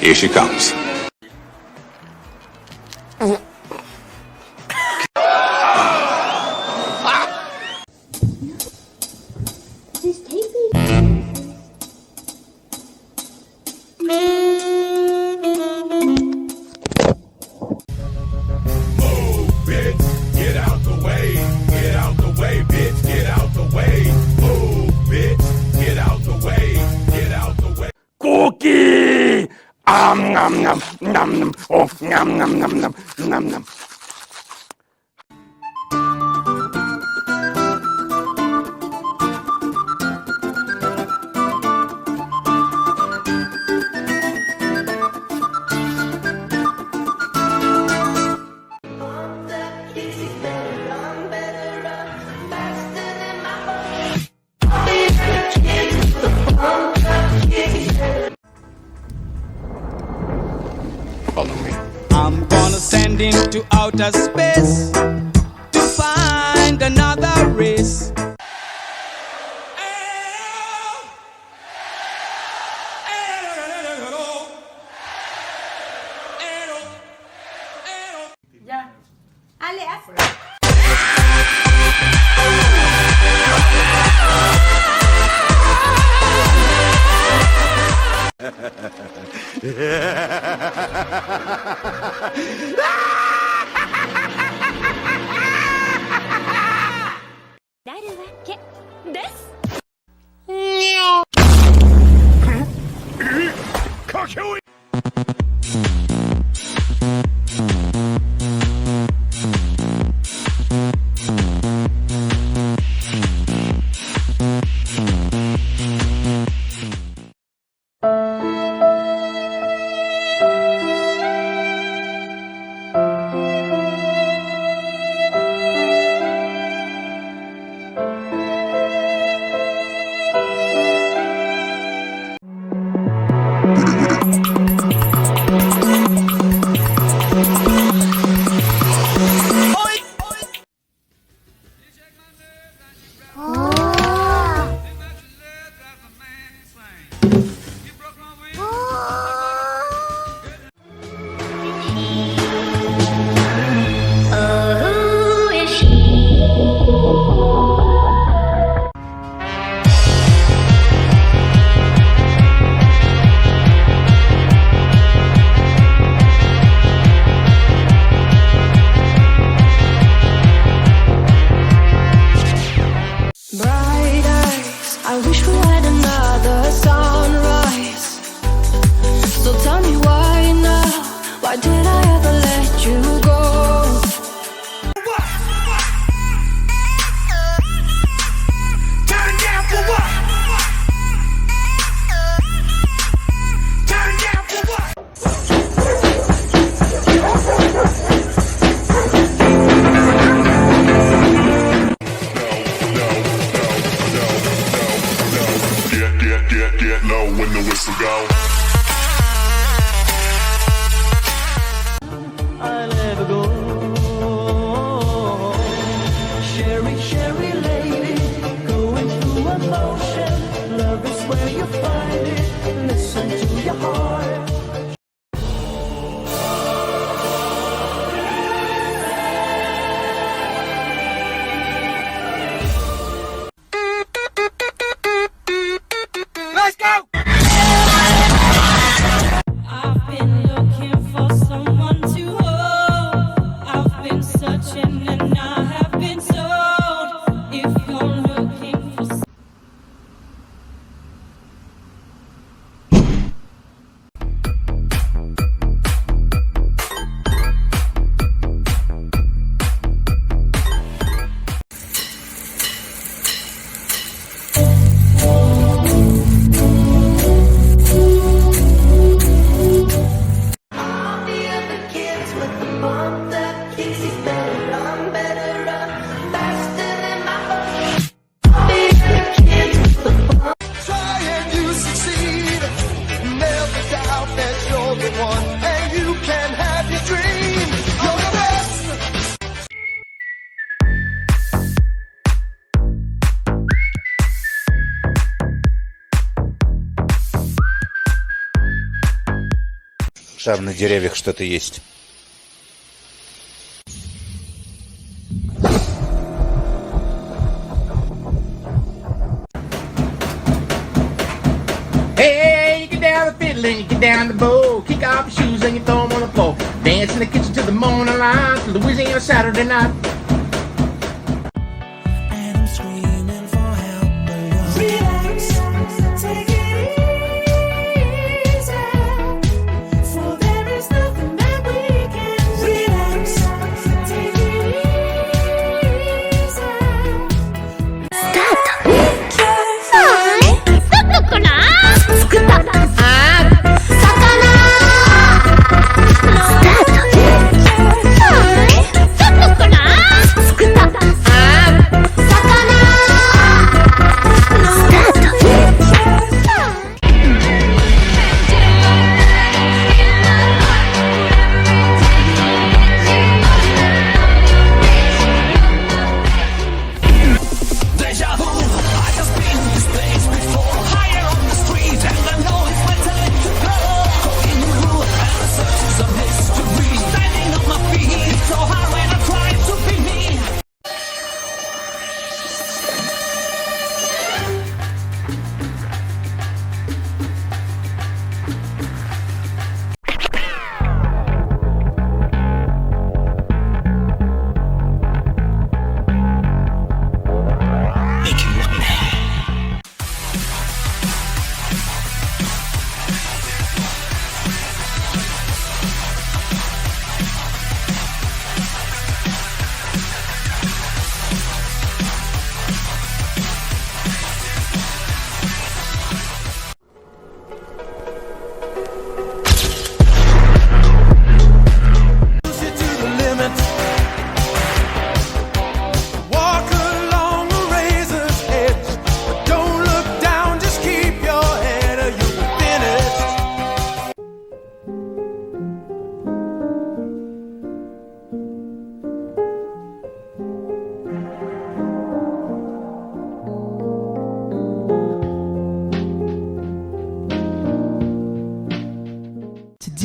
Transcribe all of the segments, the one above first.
Here she comes. This taping. Move, bitch, get out the way. Get out the way, bitch, get out the way. Move, bitch, get out the way. Get out the way. Cookie! Nom nom nom nom. Oh, nom nom nom nom nom nom. Follow me. I'm gonna send him to outer space to find another race. Ya. Ale, haz. I wish we had another sunrise. So tell me why now? Why did I ever let you go? Turn down for what? Turn down for what? Get low when the whistle go. I'll never go. Sherry, Sherry lady, going through emotion. Love is where you find it. Listen to your heart. Let's go! I've been looking for someone to hold. I've been searching and I have been told. If you're looking for Там на деревьях что-то есть. Hey, you get down the fiddle and you get down the bow. Kick off your shoes and you throw them on the floor. Dance in the kitchen till the morning light, till Louisiana Saturday night. And I'm screaming for help, but relax, take it easy. For there is nothing that we can do. Relax, take it easy. Start. 作った魚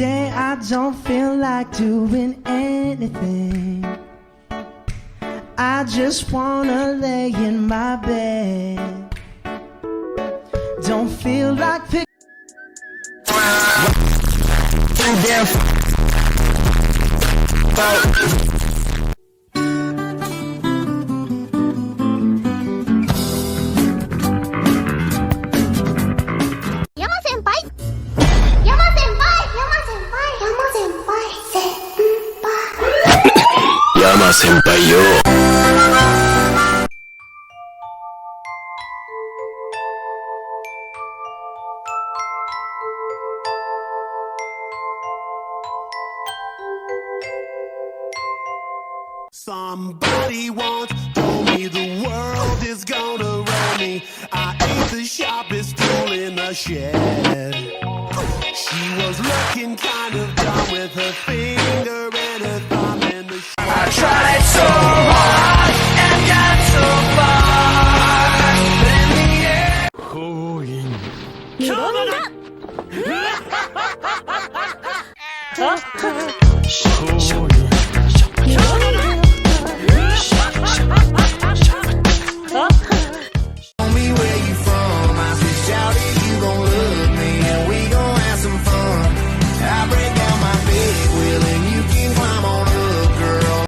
Today I don't feel like doing anything. I just wanna lay in my bed. Don't feel like picking. Somebody once told me the world is gonna run me. I ain't the sharpest tool in the shed. She was looking kind of dumb with her finger and her thumb in the I tried so hard and got so far, but in the end, Tell me where you from. I said, shout it, you gon' love me, and we gon' have some fun. I break down my big wheel, and you can climb on up, girl.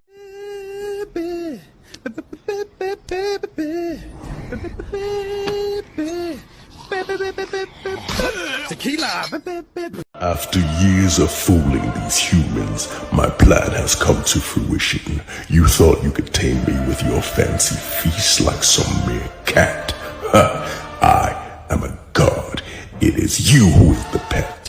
after years of fooling these humans, my plan has come to fruition. You thought you could tame me with your fancy feast like some mere cat. I am a god. It is you who is the pet.